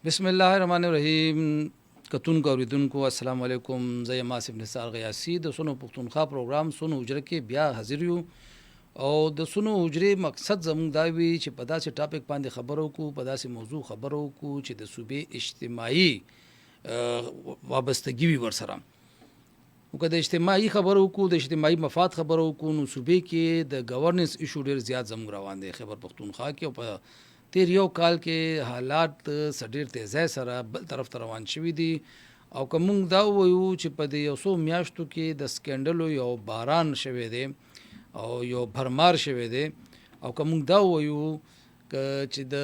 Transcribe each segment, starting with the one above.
بسم الله الرحمن الرحیم. کتونکو اوریدونکو السلام علیکم. زه یم آصف نثار غیاثي د سونو پښتونخوا پروګرام سونو حجره کې بیا حاضر یو او د سونو حجرې مقصد زموږ دا وي چې په داسې ټاپک باندې خبرو کو، په داسې موضوع خبرو کو چې د صوبې اجتماعي وابستګي وي ورسره. او که د اجتماعي خبرو کو، د اجتماعي مفاد خبرو کو، نو صوبې کې د گورننس ایشو ډیر زیات زموږ روان دی خیبر پښتونخوا کې. او په تیر یو کال کې حالات سډیر تیزی سره بل طرف ته روان شوي دي. او که موږ دا ووایو چې په دې یو څو میاشتو کې د سکینډلو یو باران شوی دی او یو بھرمار شوی دی، او که موږ دا ووایو چې د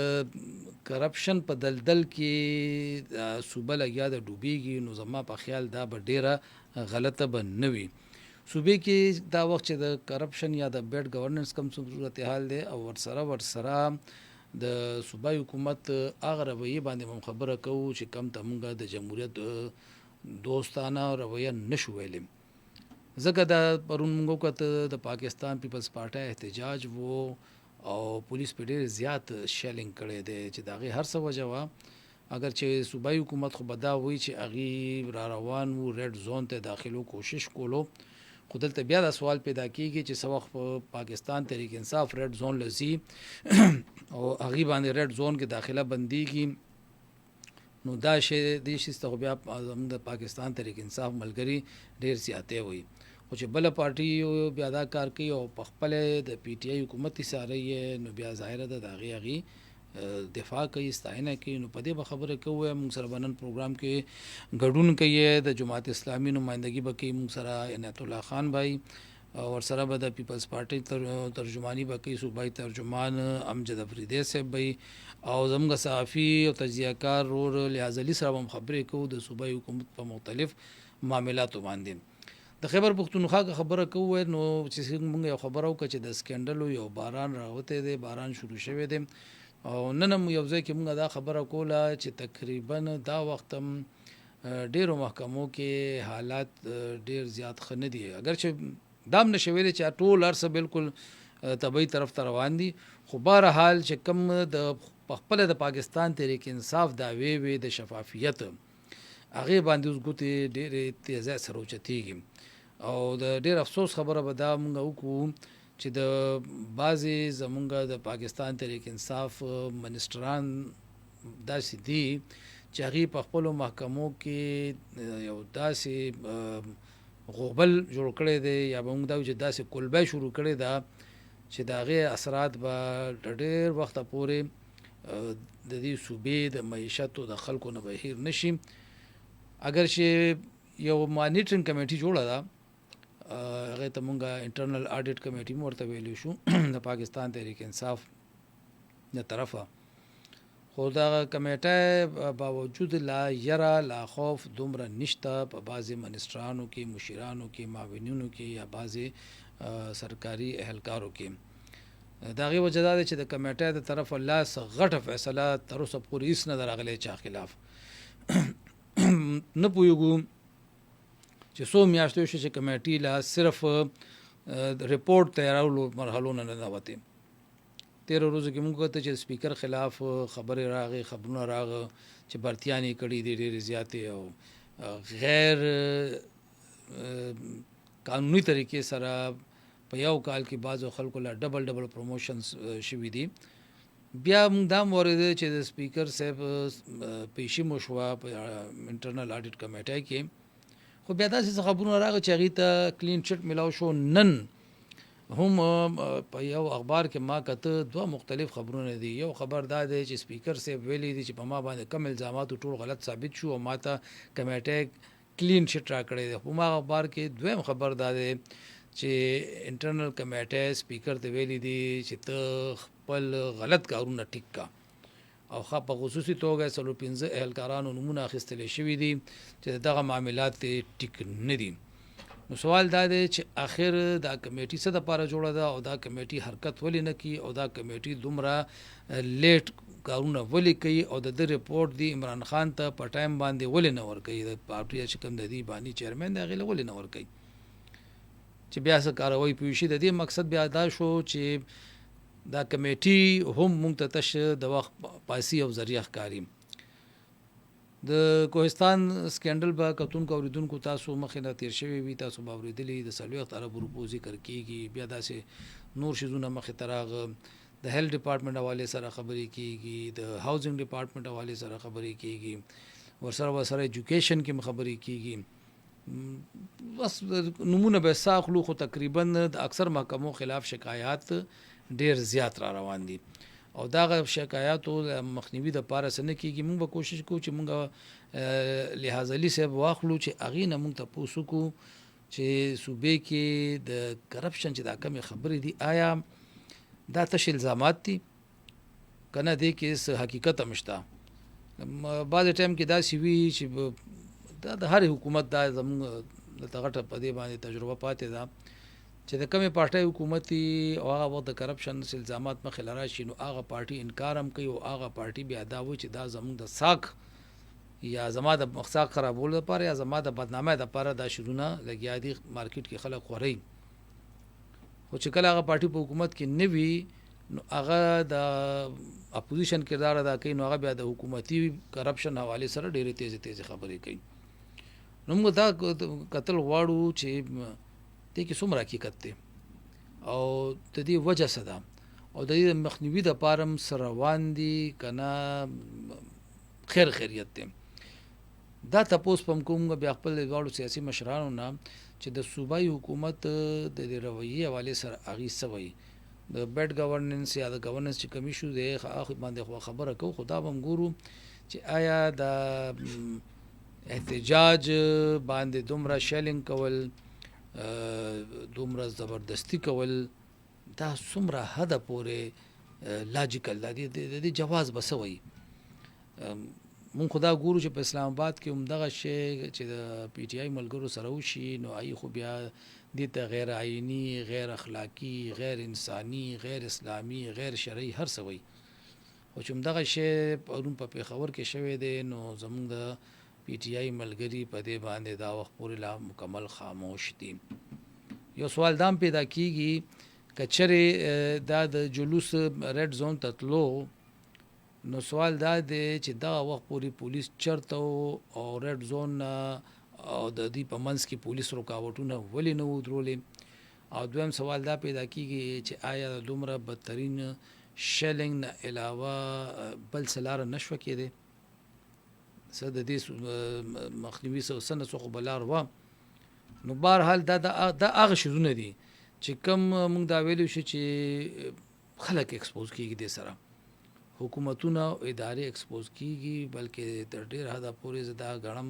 کرپشن په دلدل کې صوبه لګیا د ډوبېږي، نو زما په خیال دا به ډیره غلطه به نه وي. صوبې کې دا وخت چې د کرپشن یا د بیډ گورننس کم صورتحال دی، او ورسره د صوبایي حکومت هغه رویې باندې هم خبره کوو چې کم ته موږ د جمهوریت دوستانه رویه نشو ویلی. ځکه دا پرون موږ وکړه د پاکستان پیپلز پارټۍ احتجاج وو او پولیس په ډېر زیات شیلینګ کړی دی چې د هغې هر څه وجه وه. اگر چې صوبایي حکومت خو به دا وایي چې هغې را روان وو ریډ زون ته داخلو کوشش کولو، خو دلته بیا دا سوال پیدا کیږي چې څه وخت په پاکستان تحریک انصاف ریډ زون لزي او هغې باندې ریډ زون کې داخله بندیږي، نو دا شی دې شي ته خو بیا زموږ د پاکستان تحریک انصاف ملګري ډېر زیاتی وي. خو چې بله پارټي بیا دا کار کوي او په خپله د پی ټي آی حکومت یې څاری، نو بیا ظاهره ده د هغې دفاع کوي، ستاینه کوي. نو په دې به خبره کوو. موږ سره به نن پروګرام کې ګډون کوي د جماعت اسلامي نمایندګي به کوي موږ سره عنایت الله خان بھائی، ورسره به د پیپلز پارټۍ ترجمانی به کوي صوبایي ترجمان امجد افریدی صاحب بھائی، او زموږ صحافي او تجزیه کار رور لیاز علي سره هم خبرې کوو د صوبایي حکومت په مختلف معاملاتو باندې. د خیبر پښتونخوا که خبره کوو، نو چې موږ یو خبره وکړه چې د سکینډلو یو باران راوتی دی، باران شروع شوی دی، او نن هم یو ځای کې موږ دا خبره کوله چې تقریبا دا وخت هم ډیرو محکمو کې حالات ډیر زیات ښه نه دي. اگر چې دا هم نشي ویلی چې ټول هر څه بالکل طبیعي طرف ته روان دي، خو بهرحال چې کوم د پخپله د پاکستان تحریک انصاف دعوې وې د شفافیت، هغې باندې اوس ګوتې ډېرې تیزی سره اوچتېږي. او د ډېر افسوس خبره به دا موږ وکړو چې د بعضې زمونږ د پاکستان تحریک انصاف منسټران داسې دي چې هغې په خپلو محکمو کې یو داسې غوبل جوړ کړی دی، یا به موږ دا وایو چې داسې کلبه شروع کړې ده چې د هغې اثرات به د ډېر وخته پورې د دې صوبې د معیشت او د خلکو نه به هیر نشي. اگر چې یو مانیټرینګ کمیټي جوړه ده، هغې ته مونږ انټرنل آډیټ کمیټي هم ورته ویلی شو د پاکستان تحریک انصاف د طرفه، خو دغه کمیټه باوجود لا یره لا خوف دومره نشته په بعضې منسټرانو کې، مشیرانو کې، معاونینو کې، یا بعضې سرکاري اهلکارو کې. د هغې وجه دا دی چې د کمیټې د طرفه لا څه غټه فیصله تر اوسه پورې هېڅ نه ده راغلی چا خلاف. نه پوهېږو چې څو میاشتې وشوې چې کمیټي لا صرف رپورټ تیارولو مرحلو نه ننوتې. تېرو ورځو کې موږ کته چې سپیکر خلاف خبرې راغې، خبرونه راغه چې برتیانې کړي دي ډېرې زیاتې، او غیر قانوني طریقې سره په یو کال کې بعضو خلکو لا ډبل پروموشنز شوي دي. بیا موږ دا هم واورېده چې د سپیکر صاحب پیشي مو شوه په انټرنل آډیټ کمیټۍ کې، خو بیا داسې خبرونه راغله چې هغې ته کلین چټ میلاو شو. نن هم په یو اخبار کې ما کته دوه مختلف خبرونه دي. یو خبر دا دی چې سپیکر صاحب ویلی دي چې په ما باندې کم الزامات ټول غلط ثابت شو او ما ته کمیټۍ کلین چټ را کړی دی. په ما اخبار کې دویم خبر دا دی چې انټرنل کمیټۍ سپیکر ته ویلی دي چې ته خپل غلط کارونه ټیک کا، او په خصوصي توګه 15 اهلکارانو نومونه اخیستلی شوي دي چې دغه معاملات ټیک نه دي. نو سوال دا دی چې آخر دا کمیټي څه دپاره جوړه ده، او دا کمیټي حرکت ولې نه کوي، او دا کمیټي دومره لیټ کارونه ولې کوي، او د ده رپورټ دی عمران خان ته په ټایم باندې ولې نه ورکوي، د پارټي چې کوم د دې باني چیرمین دی هغې له ولې نه ورکوي، چې بیا څه کاروی پوه شي. د دې مقصد بیا دا شو چې دا کمیټي هم مونږ ته تش د وخت پاسي او ذریعه ښکاري. د کوهستان سکینډل به کتونکو اوریدونکو تاسو مخې نه تیر شوی وي، تاسو به اوریدلی د څلوېښت اربو روپو ذکر کیږي. بیا داسې نور شیزونه مخې ته راغله، د هیلث ډپارټمنټ حوالې سره خبرې کیږي، د هاوزنګ ډپارټمنټ حوالې سره خبرې کیږي، ورسره ایجوکیشن کې خبرې کیږي. بس نمونه به ساخلو، خو تقریبا د اکثر محکمو خلاف شکایات ډیر زیات را روان دي او دا شکایاتو مخنیوي د پاره سن کیږي. موږ به کوشش کوو چې موږ لحاظ علي صاحب واخلو چې اغه نه موږ ته پوسوکو چې صوبې کې د کرپشن چې دا کم خبرې دي آیا دا تش الزامات دي کنه دي کې حقیقت مشته. بعض ټایم کې دا سی وی چې دا د هر حکومت دا زموږ د تغټه په دې باندې تجربه پاتې ده چې د کمې پارټۍ حکومتي او هغه وخت د کرپشن الزامات مخې لرا شي، نو هغه پارټي انکار هم کوي او هغه پارټي بیا دا وایي چې دا زموږ د ساک یا زما د مخساق خرابولو لپاره یا زما د بدنامۍ لپاره دا شروع لګیا دي مارکیټ کې خلک خوري. خو چې کله هغه پارټي په حکومت کې نه وي نو هغه د اپوزیشن کردار ادا کوي، نو هغه بیا د حکومتي کرپشن حواله سره ډېرې تیزه خبرې کوي. نو موږ دا قتل غواړو چې دې کې څومره حقیقت دی او د دې وجه څه ده او د دې مخنیوي د پارم سره روان دي کنه خیریت دی. دا تاسو پم کوم بیا خپل ډول سیاسي مشرانو نه چې د صوبایي حکومت د رویه حواله سره اغي سوي د بیډ گورننس یا د گورننس چې کمی شو دی خو باندې خبره کو خدا بم ګورو چې آیا د احتجاج باندې دومره شیلینګ کول دومره زبردستی کول دا څومره حد پورې لاجیکل د جواز بسوي. مونږ خدا ګورو چې په اسلام آباد کې همدغه شی چې د پی ټی آی ملګرو سره وشي نو ای خو بیا د ته غیر عینی، غیر اخلاقی، غیر انسانی، غیر اسلامی، غیر شرعي هر څه وي. او چې همدغه شی پرون په پیښور کې شوی دی نو زمونږ د پی ټی آی ملګری په دې باندې دا وخت پورې لا مکمل خاموش دي. یو سوال دام پیدا کیږي کچره دا د جلوس ریډ زون تطلو نو سوال دا دی چې دا وخت پورې پولیس چرته او ریډ زون او د دې په منځ کې پولیس رکاوټونه ولې نه ودرولې. او دویم سوال دا پیدا کیږي چې آیا دومره بدترین شیلینګ نه علاوه بل سلار نشو کېده څه د دې مخنیوي سره څه بلار و. نو بهر حال دا هغه شیزونه دي چې کم موږ دا ویلو شي چې خلک ایکسپوز کیږي د سره حکومتونه او ادارې ایکسپوز کیږي بلکې تر ډیر حد پورې زدا غړم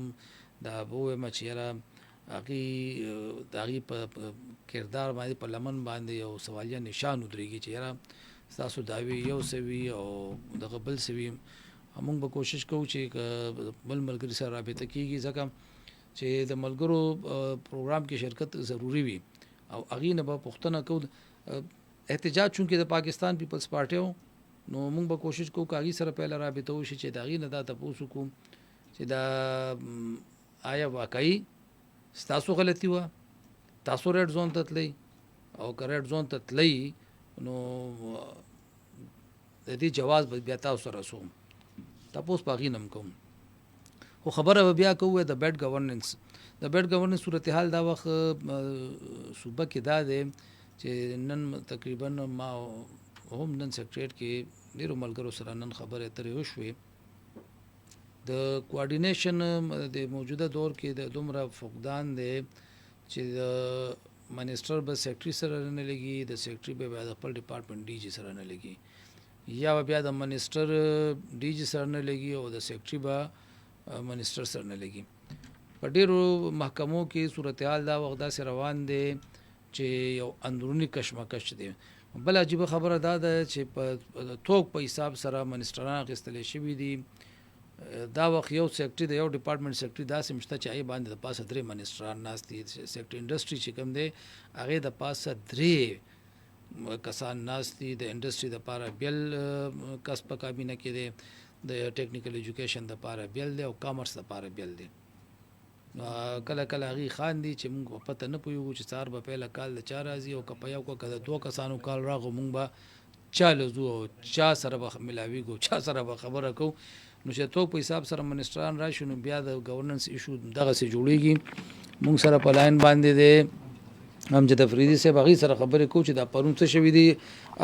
دا بوې مچیرا اغي داغي په کردار باندې په لمن باندې یو سوالیه نشان ودرېږي چې یاره تاسو داوی یو سوي او دغه بل سوي. موږ به کوشش کوو چې بل ملګری سره رابطه کیږي ځکه چې د ملګرو پروګرام کې شرکت ضروری وي او اغي نه به پښتنه کو احتجاج چونکې د پاکستان پیپلز پارټي نو موږ به کوشش کوو کاغي سره پهله رابطه وشي چې داغي نه دا تاسو کوم چې دا آیا واقعي تاسو غلطي و تاسو ریډ زون ته تللی او ریډ زون ته تللی نو د دې جواز به بیا تاسو رسوم تاسو پاغي نم کوم. خو خبره بیا کوو د بیډ گورننس صورتحال دا وخت صوبه کې دا دی چې نن تقریبا ما هم نن سیکریټریټ کې ډیرو ملګرو سره نن خبرې اترې وشوې د کوارډینیشن د موجوده دور کې د دومره فقدان دی چې د منیسټر به سیکریټري سره نه لګي، د سیکریټري به د خپل ډپارټمنټ ډي جی سره نه لګي، یا بیا د منیسټر ډي جی سره نه لګي او د سیکریټري به منیسټر سره نه لګي. په ډیرو محکمو کې صورتحال دا وخت داسې روان دی چې یو اندرونی کشمکش دی. بل عجیب خبره دا ده چې په توک په حساب سره منیسټران غستلې شوی دي. دا وخت یو سیکریټري د یو ډپارټمنټ سیکریټري داسې مشته چې ای باندې د پاسه درې منیسټران ناست دي. سیکریټري انډستری چې کوم دی هغه د پاسه درې کسان ناست دي. د انډستری د پاره بیل کس په کابینه کې دی، د ټیکنیکل ایجوکیشن د پاره بیل دی او کامرس د پاره بیل دی. کله کله هغه خان دي چې موږ پته نه پویو چې څار به پهله کال د 4 راځي او کپیا کو کده دوه کسانو کال راغو موږ به چالو زو چا سره به ملاوي کو چا سره به خبره کو. نو چې توک په حساب سره منسټران راشي نو بیا د گورننس ایشو دغه سي جوړیږي. مونږ سره په لاین باندې دی امجد افریدي صاحب، هغې سره خبرې کوو چې دا پرون څه شوي دي.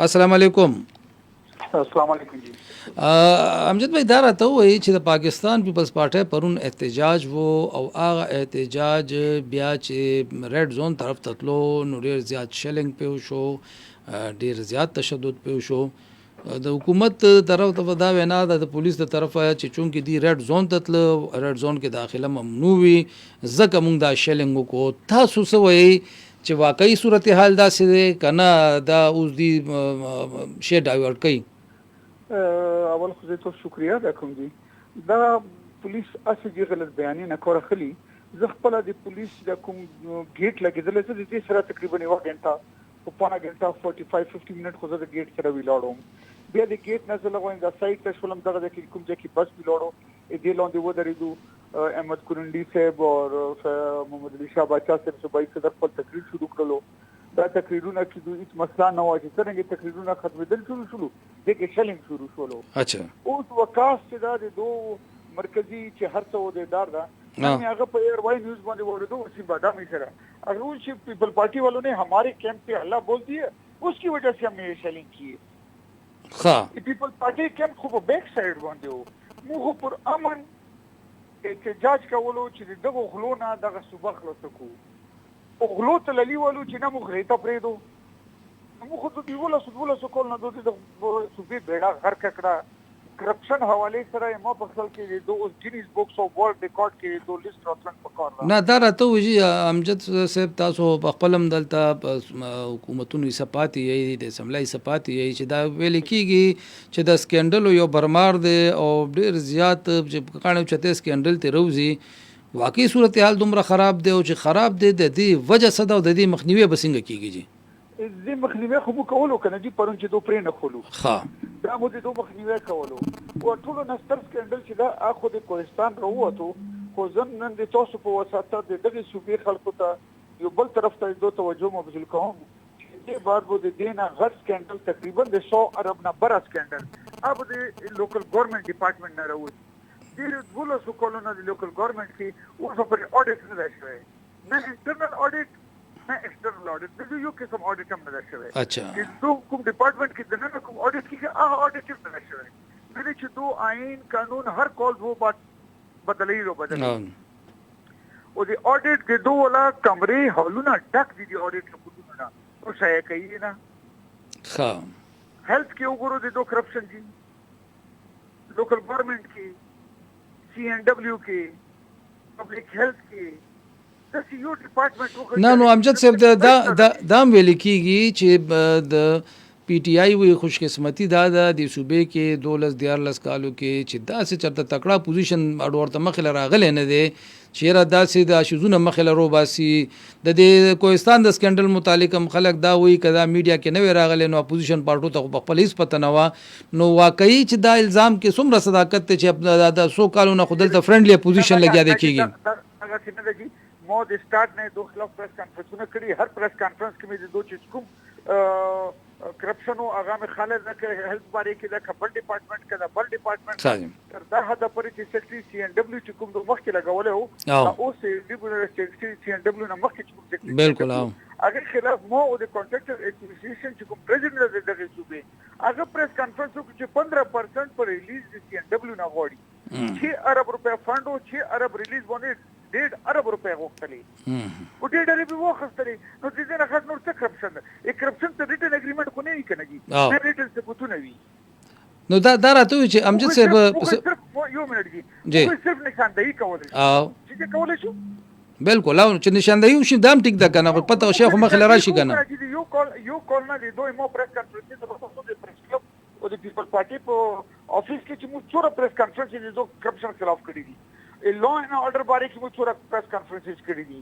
السلام علیکم. السلام علیکم جی. امجد بھائی دا راته وایي چې د پاکستان پیپلز پارټۍ پرون احتجاج وو او هغه احتجاج بیا چې ریډ زون طرف ته تلو نو ډېر زیات شلنګ پیو شو، ډېر زیات تشدد پیو شو. د حکومت طرف ته دا وینا ده د پولیس د طرفه چې چونکې دی ریډ زون ته تلو، ریډ زون کې داخله ممنوع وي ځکه موږ دا شلنګ وکړو. تاسو څه وایي چې واقعي صورتحال داسې دی که نه دا اوس دی شی ډایورټ کوي؟ اول خو زه ته شکریه ادا کوم جی. دا پولیس اسې جې غلط بیانې نه کار اخلي. زه خپله د پولیس د کوم ګیټ لګېدلی زه د دې سره تقریبا 1 غنټه په 1 غنټه 45-50 منټ خو زه د ګیټ سره ولاړم. بیا د ګیټ نه زه لغوایم دا سایډ ته شولم، دغه ځای کې کوم ځای کې بس ولاړو دې لاندې ودرېدو. احمد کورنډي صاحب او محمد علي شاه باچا صاحب صوبایي صدر خپل تقریر شروع کړلو. دا تقریرونه چې هیڅ مسله نه وه چې څرنګه تقریرونه ختمېدل شروع دې کې شلنګ شروع شولو. اوس وکاس چې دا د دوه مرکزي چې هر څه عہدیدار ده मैं अगर पर वाई न्यूज बंद बोल दो उसी बाधा में सर अगर उस पीपल पार्टी वालों ने हमारे कैंप पे हल्ला बोल दिया उसकी वजह से हमने ये सेलिंग की है. पीपल पार्टी कैंप को बैक साइड बंद हो मुंह पर अमन एहतजाज का वो लोग दगो खलो ना दगा सुबह खलो सको ओ खलो तलली वालों चिना मुखरेता प्रेदो मुख तो दिवला सको ना दो सुबह बेड़ा घर ककड़ा کرپشن حواله سره ما په خپل کې د جینیس بوکس او ورلد ریکارډ کې د لیست راتلن پکار نه دا راته وږي. امجد صاحب تاسو په خپلم دلته حکومتونو صفاتي یي د سملای صفاتي یي چې دا ویل کیږي چې د سکینډل یو برمار دی او ډیر زیات چې کانو چته سکینډل ته روزي. واقعي صورتحال دومره خراب دی او چې خراب دی د دې وجه څه ده او د دې مخنیوي به څنګه کیږي جی؟ زه مخنیوي خو مو کولو کنه جی پرون چې دوه پرې نه خولو دا مو دې دوه مخنیوي کولو او ټول نستر سکندل چې دا اخو د کوهستان راووتو خو زم نن د تاسو په واسطه د دغه صوبې خلکو ته یو بل طرف ته دوه توجه مبذول کوم. دې بعد بو د دینه غټ سکندل تقریبا د 100 ارب نه بر سکندل اب د لوکل ګورنمنت ډپارټمنټ نه راوځي. د ټول سو کولونه د لوکل ګورنمنت کې اوس په اډیټ نه راځي نه انټرنل اډیټ نه ایکسټرنل اډیټ د یو قسم اډیټ هم نه شوی. اچھا چې دوه کوم ډپارټمنټ کې د نه کوم اډیټ کې هغه اډیټ هم نه شوی. د چې دوه آئین قانون هر کال وو بدلې او د اډیټ د دوه ولا کمرې هولونه ډک دي د اډیټ کوډونه نه او شای کوي نه. ها هیلث کې وګورو د دوه کرپشن دي لوکل ګورنمنت کې سی ان ډبلیو کې پبلک هیلث کې نه نو امجد صاحب دا ویل کیږي چې د پی ټی آی وی خوش قسمتی دا د صوبې کې 12-14 کالو کې چې داسې چرته تکړه پوزیشن اډور ته مخله راغلی نه دی چې را داسې د شوزونه مخله رو باسي. د دې کوهستان د سکندل متعلق هم خلک دا وایي کدا میډیا کې نه راغلی نو اپوزیشن پارټو ته په خپل هیڅ پته نه و. نو واقعي چې دا الزام کې څومره صداقت ته چې د 100 کالو نه خودل ته فرندلی اپوزیشن لګیا دی کیږي. مو د سٹارټ نه دوه خلاف پریس کانفرنسونه کړي. هر پریس کانفرنس کې مې د دوه چې کوم کرپشن او هغه مې خالد نه هیلث باره کې د خپل ډپارټمنټ کې د بل ډپارټمنټ تر دا حد پورې چې سیکرټري سی ان ډبلیو چې کوم د وخت لګولې او اوس ډیپټي سیکرټري سی ان ډبلیو نه مخکې چې کوم سیکرټري بالکل هغه خلاف مو او د کانټراکټر اډمنسټریشن چې کوم پریزیډنټ د دغه صوبې هغه پریس کانفرنس کې 15% پر ریلیز د سی ان ډبلیو نه غوړي 6 ارب روپے فند او 6 ارب ریلیز باندې 1.5 ارب روپے غوښتلې او 1.5 ارب وخستلې نو دې نه خاص نور څه کرپشن ده کرپشن ته ریټن اګریمنت کو نه کېږي نه ریټن څه کوته نه وي. نو دا راته چې امجد صاحب یو منټ جی صرف نشاندهی کولای چې کولای شو بالکل او چې نشاندهی وشي دام ټیک ده کنه پته شیخ مخ لرا شي کنه یو کال نه دی دوی مو پریس کانفرنس ته په د پریس کلب او د پیپل پارټي په افیس کې چې موږ څوره پریس کانفرنس دي جو کرپشن خلاف کړی دي لا اینڈ آرڈر بارے کی وہ څوره پریس کانفرنس کړی دي.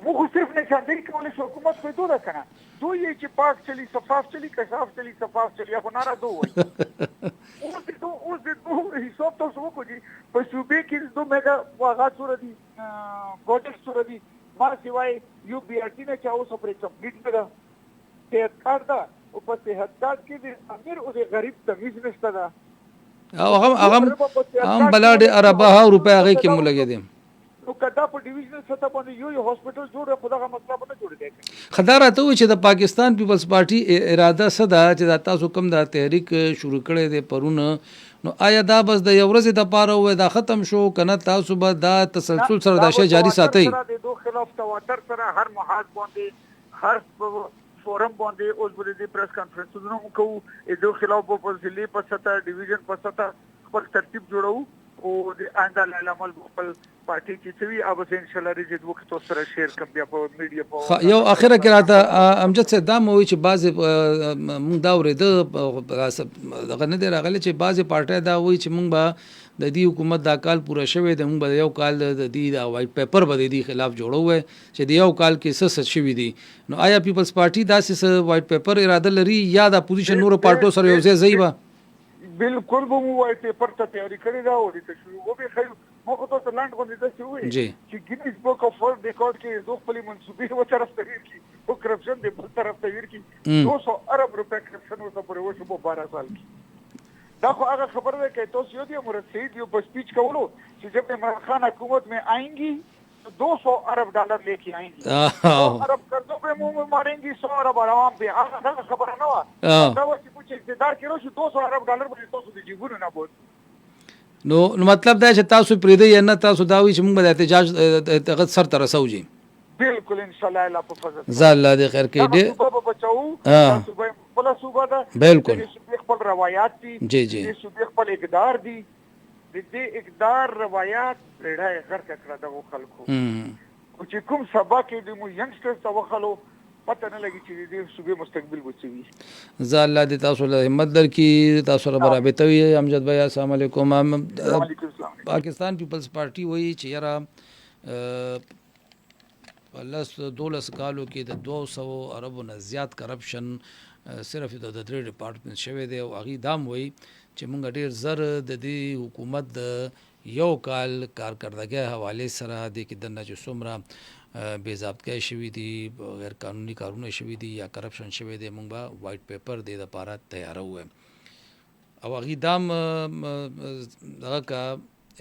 موږ صرف نشاندهی کولای شو حکومت په دوه کنه دوی چې پاک چلی صفاف چلی کشاف چلی صفاف چلی خو نارا دوه اوس د دوه حساب تاسو وکړئ په صوبې کې دوه میگا واغا څوره دي پروجیکټ څوره دي ما سیوای یو بی آر ټی نه چا اوس پرې کمپلیټ کړه صحت کارت دا او په صحت کارت کې د امیر او د غریب تمیز نشته ده او هغه بلاډ عربه روپیا هغه کې مو لګې دي نو کدا په ډیویژنل سطح باندې یو هاسپټل جوړ خدغه مسله باندې جوړ دی خدای راته و چې د پاکستان پیپلز پارټي اراده صدا چې تاسو کوم د تحریک شروع کړي دي پرونه نو آیا دا بس د یو ورځې د پاره وای دا ختم شو کنه تاسو به دا تسلسل سره دا شی جاری ساتي د دوه خلاف تواتر سره هر محاذ باندې هر فورم باندې اوس به د پریس کانفرنسونو کوو د دوه خلاف په ضلع په سطح ډیویژن په سطح خپل ترتیب جوړو او د آینده عمل خپل پارټي چې سوي اوب ان شاء الله رجد وخت سره شیر کوم بیا په میډیا په یو اخره کې راته امجد صاحب دا مو چې بعض مونږ دا ورېده دغه نه دی راغلی چې بعض پارټي دا وایي چې مونږ به د دې حکومت دا کال پوره شوی د مونږ به یو کال د دې دا وایټ پیپر به د دې خلاف جوړو چې د یو کال کې څه شوی دي نو آیا پیپلز پارټي داسې وایټ پیپر اراده لري یا د اپوزیشن نور پارټو سره یو ځای ځایبه بالکل به مو وایټ پیپر ته تیاری کړی دا او د تشریح به خیر مو خو ته لاند باندې دا څه وایي چې ګینیز بک اف ورلد ریکارډ کې دوه خپل منسوبې و طرف ته ورکی او کرپشن د بل طرف ته ورکی 200 ارب روپے کرپشن و ته پرې وشو په 12 سال کې دا خو هغه خبره ده چې تاسو یو دی مرسید یو په سپیچ کولو چې جب عمران خان حکومت में आएंगी तो 200 अरब डॉलर लेके आएंगी 100 अरब कर्जों पे मुंह में मारेंगी 100 अरब आराम पे आधा खबर ना हुआ دا و چې कुछ اقتدار کړو چې 200 अरब डॉलर باندې تاسو د جیبونو نه بوت نو مطلب دا چې تاسو پرې دی نه تاسو دا وی چې موږ د احتجاج دغه سر تر رسوجي بالکل ان شاء الله الله په فضل زال الله دې خیر کړي دې صوبه بچاو تاسو به خپل صوبه ده بالکل خپل روایت دي جی صوبه خپل اقدار دي د دې اقدار روایت لړای غر کړه دغه خلکو او چې کوم سبا کې د مو ینګسترز توخلو پته نه لګي چې دې صوبې مستقبل وڅوي زال الله دې تاسو له همت درکې تاسو سره برابر وي امجد بھائی السلام علیکم پاکستان پیپلز پارټي وایي چې یاره پلس 12 کالو کې د 200 اربو نه زیات کرپشن صرف د درې ډپارټمنټ شوی دی او هغه دام وایي چې مونږ ډیر زر د دې حکومت د یو کال کارکردګۍ حواله سره د کې دنه چې څومره بے ضابطه شوی دي غیر قانوني کارونه شوی دي یا کرپشن شوی دی مونږ به وایټ پیپر د لپاره تیار وو او هغه دام دغه کا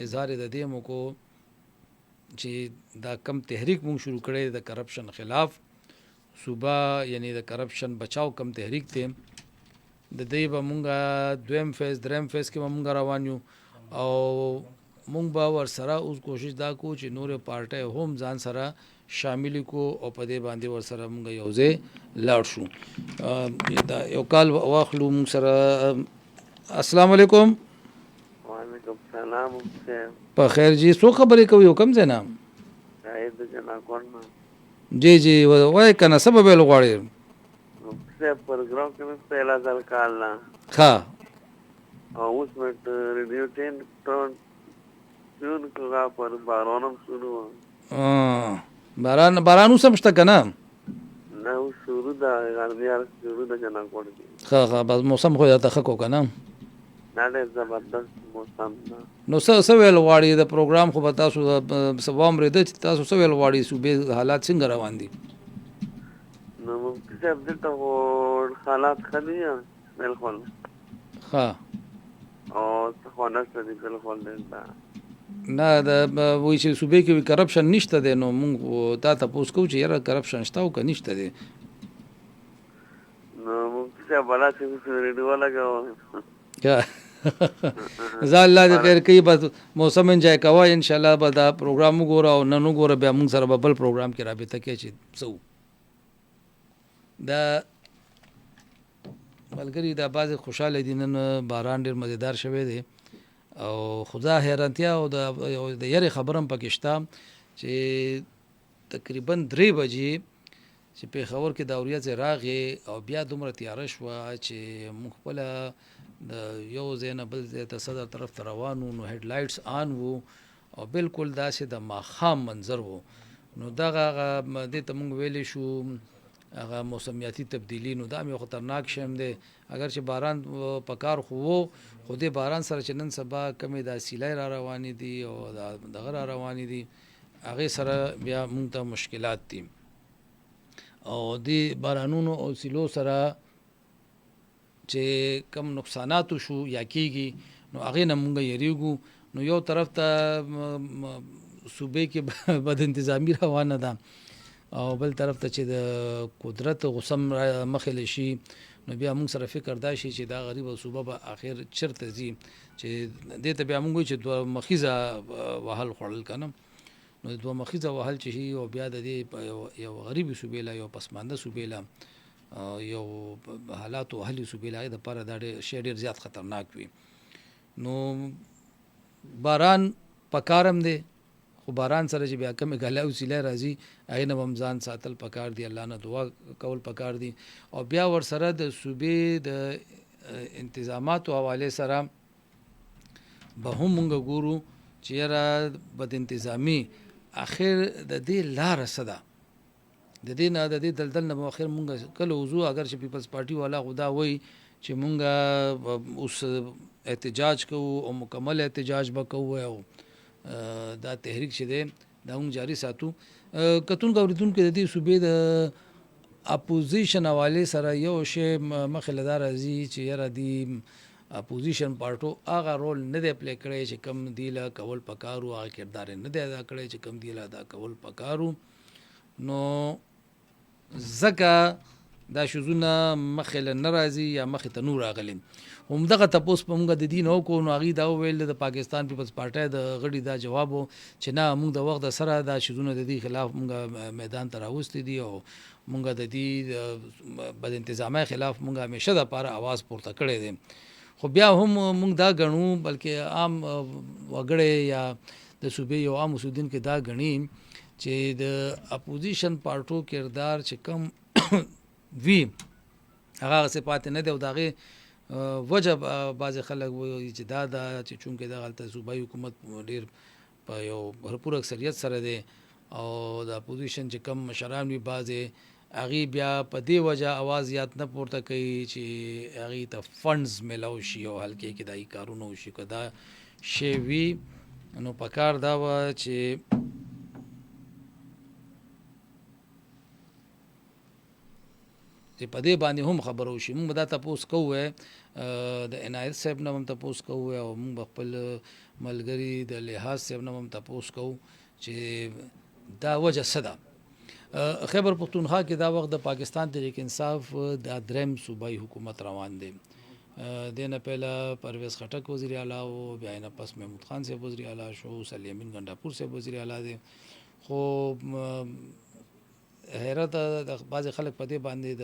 اظهار د دې مو کو چې دا کم تحریک مونږ شروع کړی د کرپشن خلاف صوبه یعنی د کرپشن بچاو کم تحریک ته د دې به مونږه دویم فیز دریم فیز کې به مونږ روان یو او مونږ به ور سره اوس کوشش دا کو چې نور پارټي هم ځان سره شامل کو او په دې باندې ور سره مونږ یو ځای لاړ شو دا یو کال واخلو مونږ سره السلام علیکم وعلیکم السلام په خیر جی سو خبرې کوي کوم ځای نام شاید جنا کورن جی وای کنه سبب له غواړي से प्रोग्राम के में पहला साल कालना हाँ और उसमें रेडियो 10 टोन ट्यून का पर बारानम शुरू हुआ बारानू समझता कना ना वो शुरू दा गार्डियर शुरू दा जना कोड हाँ बस मौसम हो जाता खको कना ना दे जबरदस्त मौसम نو څه ویل واړی د پروګرام خو به تاسو سوام رده چې تاسو څه ویل واړی صوبې حالات څنګه روان دي نو ممکن ابدل ته حالات خلیه بالکل ها او څنګه ستاسو بالکل ده نه دا وایي چې صوبې کې کرپشن نشته دی نو موږ تا تاسو کو چې یاره کرپشن شته او که نشته دی نو ممکن بلا چې ریډیو لګاو زال الله دې خیر کوي بس موسم انجوای کوه ان شاء الله به دا پروګرام وګوره او نن وګوره بیا موږ سره بل پروګرام کې رابطه کوي چې څو دا ملګری دا باز خوشاله دي نن باران ډیر مزیدار شوی دی او خدا حیرانتیا او د یری خبرم پکشتا چې تقریبا 3 بجې چې په خبر کې داوریه ز راغې او بیا دومره تیار شو چې مخبل د یو زین بل ته صدر طرف ته روانو نو هډ لایټس آن وو او بالکل داسې د ماخام منظر وو نو دغه د ته مونږ ویلې شو هغه موسمیاتي تبدیلی نو دا مې خطرناک شیم دی اگر چې باران پکار خو خو دې باران سره چې نن سبا کمې د سیلای را روانې دي او دغه را روانې دي هغه سره بیا مونږ ته مشکلات دي او دې بارانونو او سیلو سره چې کم نقصانات شو یا کیږي نو هغې نه مونږ یریږو. نو یو طرف ته صوبې کې بد انتظامي روانه ده او بل طرف ته چې د قدرت غصم مخې شي نو بیا موږ سره فکر دا شي چې دا غریبه صوبه به اخر چرته ځي چې دې ته بیا موږ وایو چې دوه مخیزه وهل خوړل که نه. نو دوه مخیزه وهل چې شي او بیا د دې یو غریبې صوبې له یو پسمانده صوبې له یو حالاتو وهلې صوبې له هغې دپاره دا شی ډېر زیات خطرناک وي. نو باران پکارم دی خو باران سره چې بیا کمې ګله او سیلی راځي هغې نه به هم ځان ساتل پکار دي، الله نه دعا کول پکار دي او بیا ورسره د صوبې د انتظاماتو حوالې سره به هم مونږ ګورو چې یاره بد انتظامي اخر د دې لاره څه ده، د دې نه د دې دلدل نه به اخر مونږ کله وځو. اگر چې پیپلز پارټي والا خو دا وایي چې مونږ اوس احتجاج کوو او مکمل احتجاج به کوو او دا تحریک چې دی دا مونږ جاري ساتو. کتونکو اورېدونکو د دې صوبې د اپوزیشن حوالې سره یو شی مخې له دا راځي چې یاره دی اپوزیشن پارټو هغه رول نه دی پلی کړی چې کم دی له کول پکارو، هغه کردار نه دی ادا کړی چې کم دی له ادا کول پکارو. نو ځکه دا شوزونه مخې له نه راځي یا مخې ته نور راغلي. همدغه تپوس په مونږ د دې نه وکړو نو هغوی دا وویل د پاکستان پیپلز پارټۍ د غړي دا جواب و چې نه مونږ د وخت سره دا شوزونه د دې خلاف مونږ میدان ته راوستي دي او مونږ د دې بد انتظامۍ خلاف مونږ همیشه دپاره اواز پورته کړی دی. خو بیا هم مونږ دا ګڼو بلکې عام وګړی یا د صوبې یو عام اوسېدونکی دا ګڼي چې د اپوزیشن پارټو کردار چې کم وي هغه هغسې پاتې نه دی او د هغې وجه بعضې خلک وایي چې دا ده چې چونکې دغلته صوبایي حکومت ډېر په یو بھرپور اکثریت سره دی او د اپوزیشن چې کم مشران وي بعضې هغې بیا په دې وجه اواز زیات نه پورته کوي چې هغې ته فنډز میلاو شي او حلقې کې دا کارونه وشي. که دا شی وي نو پکار دا وه چې په دې باندې هم خبره وشي. مونږ به دا تپوس کوو د عنایت صاحب نه هم تپوس کوو او مونږ به خپل ملګري د لحاظ صاحب نه هم تپوس کوو چې دا وجه څه ده. خیبر پختونخوا کې دا وخت د پاکستان تحریک انصاف دا دریم صوبایي حکومت روان دی. دې نه پهله پرویز خټک وزیر اعلی و، بیا نه پس محمود خان صاحب وزیر اعلی شو، سلیمین ګنډاپور صاحب وزیر اعلی دی. خو حیرت د بعضې خلک په دې باندې د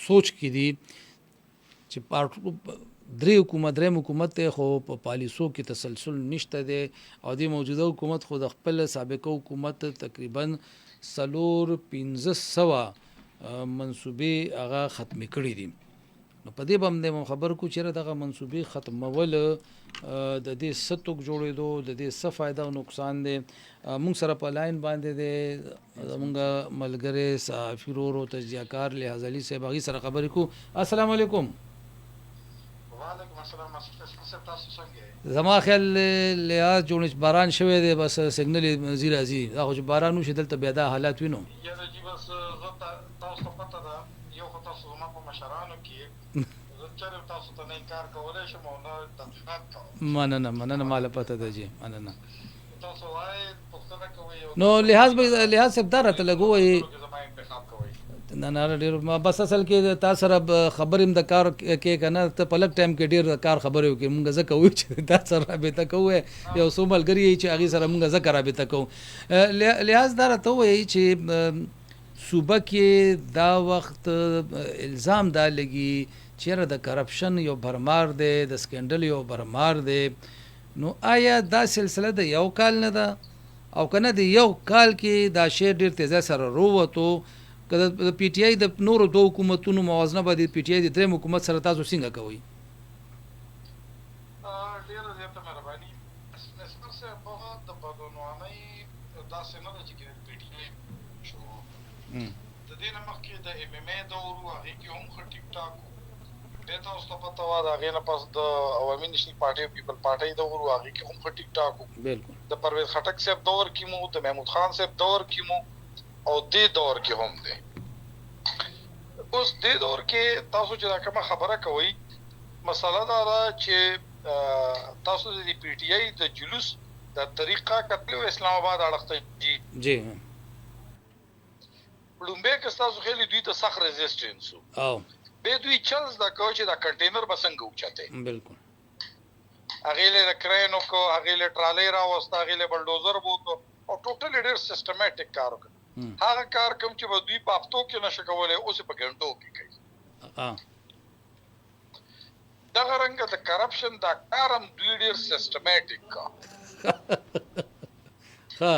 سوچ کې دي چې دریم حکومت دی خو په پالیسو کې تسلسل نشته دی او د موجوده حکومت خو د خپل سابقه حکومت تقریبا 400 منصوبې هغه ختمې کړي دي. نو په دې باندې مو خبر کو چې دغه منصوبې ختمول د دې څه توک جوړېدو، د دې څه فایده او نقصان دی. مونږ سره په لاین باندې دی زمونږ ملګری صحافي ورور او تجزیه کار لحاظ علي صاحب، هغې سره خبرې کو. السلام علیکم. وعلیکم السلام. تاسو څنګه یې؟ زما خیال لحاظ جوړ باران شوی دی، بس سیګنل ځي راځي. دا خو چې باران وشي دلته بیا دا حالات وینو. یاره جي بس زه تاسو ته پته ده یو خو تاسو زما په مشرانو کې زه چېرې تاسو ته نه انکار کولی شم او نه تنقیدات کوم. مننه ماله پته ده جي، مننه. تاسو وایئ پوښتنه کوئ نو لحاظ صاحب دا راته لږ ووایي. زما انتخاب کوئ. نه ډېر بس اصل کې تا سره خبرې هم د کار کې که نه ته په لږ ټایم کې ډېر د کار خبرې وکړې. مونږ ځکه وایو چې تا سره رابطه کوو، یو څو ملګري یې چې هغې سره مونږ ځکه رابطه کوو. لحاظ دا راته ووایي چې صوبه کې دا وخت الزام دا لګي چیرې د کرپشن یو برمار دی، د سکینډل یو برمار دی. نو آیا دا سلسله د یو کال نه ده او که نه د یو کال کې دا شی ډېر تیزه سره رووتو؟ که د پی ټی آی د نورو دوه حکومتونو موازنه به د پی ټی آی د دریم حکومت سره تاسو څنګه کوئ؟ ډېره زیاته مهرباني. نصیر صاحب د بدعنوانۍ داسې نه ده چې پی ټی آی شروع د دې نه مخکې د ایم ایم ای دور و، هغې کې هم ښه ټیک ټاک و. دې تاسو ته پته وه د هغې نه پس د عوامي نیشنل پارټۍ او پیپل پارټۍ دور و، هغې کې هم ښه ټیک ټاک و. بالکل د پرویز خټک صاحب دور کې مو، د محمود خان صاحب دور کې مو او دې دور کې هم دی. اوس دې دور کې تاسو چې دا کومه خبره کوئ مسله دا ده چې تاسو د پی ټی آی د جلوس د طریقه کتلو اسلام آباد اړخته جی لومبه که تاسو خېلی دوی ته سخت ریزिस्टेंस او به دوی چلز دا کوچ دا کنټینر بسنګ اوچته بالکل هغه له کرینو کو هغه له ټرالې را وستا هغه له بلډوزر بوته او ټوټل ډېر سیستماتیک کار وکړ هغه کار کوم چې به دوی په هفتو کې نشه کولای اوس په ګڼټو کې کوي دا رنګ د کرپشن دا کارم دوی ډېر سیستماتیک کا ها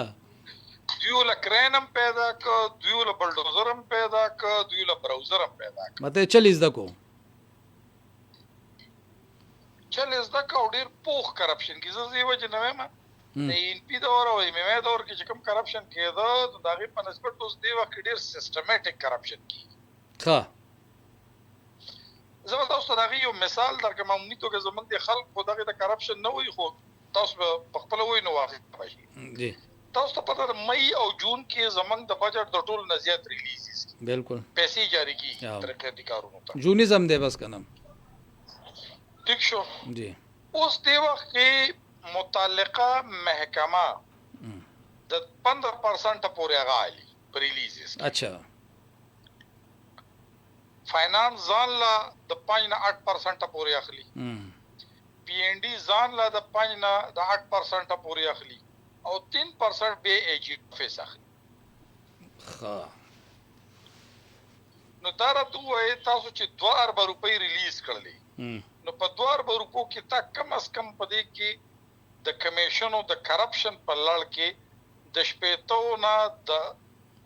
دوی له کرینم پیدا ک دوی له بلډوزرم پیدا ک دوی له براوزرم پیدا ک مته 40 دکو چل زده کا ډېر پوخ کرپشن کې زه وجه نه وایم د ان پی دور او ایم ای دور کې چې کوم کرپشن کېده دا غي په نسبت اوس دی وخت ډېر سیستماتیک کرپشن کی ها زه تاسو ته یو مثال درکم مې توګه زمونږ د خلک خو دغه د کرپشن نه وي خو تاسو په خپل وای نو واقع شي جی تاسو ته پته مئی او جون کې زمونږ د بجټ د ټول نه زیات ریلیزز بالکل پیسې جاری کی ترقیاتي کارونو ته جونیزم دی بس کنه ٹھیک شو جی اوس دی وخت کې متعلقه محکمه د 15% پورې غالي ریلیزز اچھا فاینانس ځان لا د 5 نه 8% پورې اخلي پی ان ډی ځان لا د 5 نه د 8% پورې اخلي او 3% به ایجی فیس اخلي ها نو دا راته وایي تاسو چې 2 ارب روپۍ ریلیز کړلې نو په 2 ارب روپو کې تا کم از کم پدې کې د کمیشن او د کرپشن په لړ کې د شپېتو نه د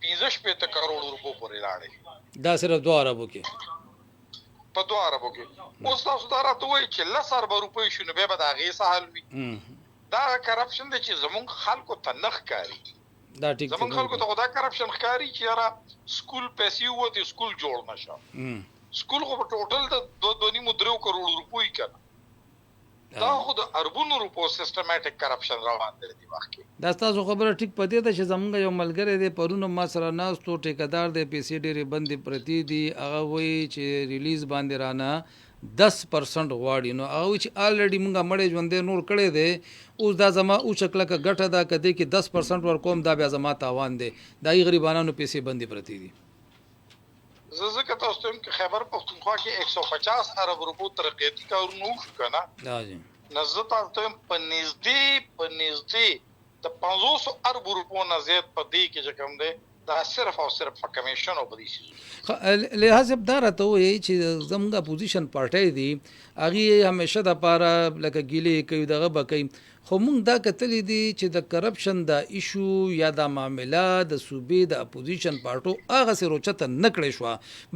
15 کروڑ روپو پورې لاړې دا صرف 2 اربو کې په 2 اربو کې اوس تاسو دا راته وایي چې 10 ارب روپۍ شنو به دا غي سهال وي دا کرپشن د چې زمونږ خلکو ته نخ کاری دا ټیک زمونږ خلکو ته خدا کرپشن ښکاری چې یاره سکول پیسې وته سکول جوړ نشه سکول خو په ټوټل د 2.3 کروڑ روپۍ کړه دا خو د اربونو روپو سیستماتیک کرپشن روان دی دی وخت دا تاسو خبره ټیک پدې ده چې زمونږ یو ملګری دی پرونه ما سره ناستو ټیکدار دی پیسې ډېرې بندې پرتی دي هغه وایي چې ریلیز باندې رانه 10% غواړي نو هغه چې الریډي مونږه مړې ژوندې نور کړې دی اوس دا زما او شکل کا ګټه دا کده کې 10% ور کوم دا بیا زما تاوان دی دای غریبانو پیسې بندې پرتی دي زه که تاسو ته خبر پښتونخوا کې 150 ارب روپو ترقیاتي کارونه وشو کنه راځي نزد تاسو ته په نږدې د 500 ارب روپو نه زیات په دې کې چې کوم دی دا صرف او صرف کمیشن او بدی شي لہذا دا راته وایي چې زموږ اپوزیشن پارټي دي هغه همیشه د پاره لکه ګیلې کوي دغه بکې خو موږ دا کتلې دي چې د کرپشن د ایشو یا د معاملې د صوبې د اپوزیشن پارټو هغه سره روچته نکړې شو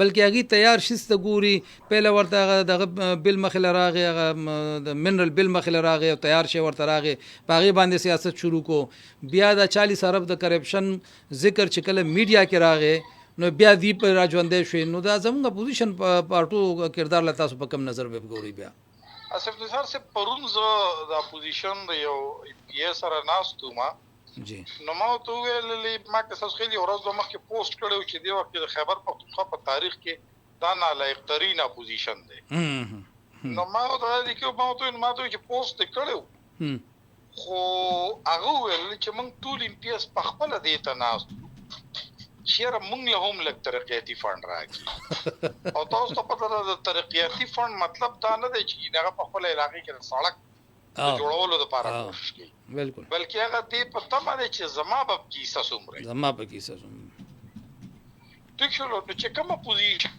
بلکې هغه تیار شسته ګوري پهله ورته دغه بل مخله راغی د منرل بل مخله راغی او تیار شي ورته راغی باغی باندې سیاست شروع کو بیا د 40 ارب د کرپشن ذکر چې کله میډیا کې راغی نو بیا دی په راځوندې شوی نو دا زموږ اپوزیشن پارټو کردار له تاسو په کم نظر به ګوري بیا اسف نثار سے پرون زه د اپوزیشن د یو پی اس سره ناستو ما جی نو ما ته ویلې ما که تاسو خېلی ورځ مخکې پوسټ کړو چې دی وخت د خیبر پختونخوا په تاریخ کې دا نالایق ترین اپوزیشن دی نو ما ته د کې ما ته چې پوسټ کړو خو هغه ویل چې موږ ټول ام پی اس په خپل دی ته ناستو شیر مونږ له هم لک ترقیاتي فند راځي او تاسو ته پته ده ترقیاتي فند مطلب دا نه دی چې هغه په خپل علاقې کې سړک جوړولو لپاره کوشش کوي بالکل بلکې هغه دې په تمه دی چې زما په کیسه سومره ټیک شو نو چې کومه پوزیشن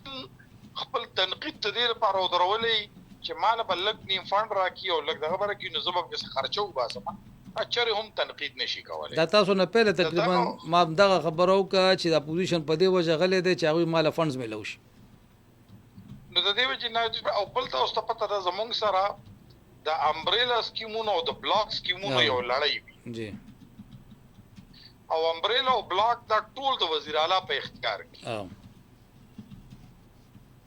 خپل تنقید ته دې لپاره درولې چې مال بلک نیم فند راکې او لک دغه برکې نو زما په خرچو باسم اچره هم تنقید نشي کولای دا تاسو نه پهله تقریبا ما دغه خبرو کا چې د اپوزیشن په دې وجه غلې دي چې هغه مال فندز ملوش نو د دې وجه نه او بل تاسو ته پته ده زمونږ سره د امبریلا سکیمونو او د بلاک سکیمونو یو لړۍ وي جی او امبریلا او بلاک دا ټول د وزیر اعلی په اختیار کې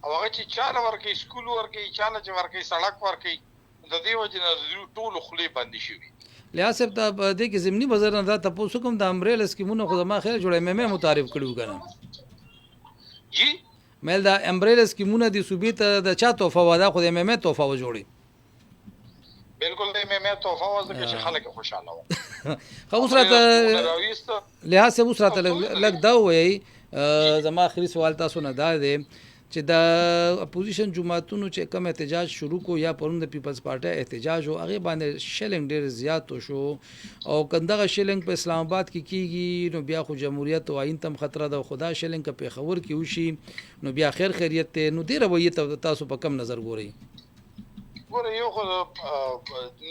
او هغه چې چاله ورکې سکول ورکې چاله چې ورکې سړک ورکې د دې وجه نه ټول خلی باندې شي لیاسب دا د کې زمینی بازار نه دا تاسو کوم د امبریلا سکیمونو خو ما خیر جوړه مې متعارف کړو کنه جی مل دا امبریلا سکیمونه د صوبې ته د چا توفه واده خو د مې توفه و جوړي بالکل د مې توفه وځه چې خلک خوشاله وو. خو اوس راته لحاظ سے اوس راته لږ دا وایي زما آخري سوال تاسو نه دا دی چې د اپوزیشن جماعتونو چې کم احتجاج شروع کو یا پرون د پیپلز پارټي احتجاج او هغه باندې شیلنګ ډیر زیات شو او کندغه شیلنګ په اسلام آباد کې کیږي نو بیا خو جمهوریت او آئین تم خطر ده خدا شیلنګ په خبر کې وشي نو بیا خیر خیریت ته نو ډیر رویه تاسو په کم نظر ګورئ؟ ګوره یو خو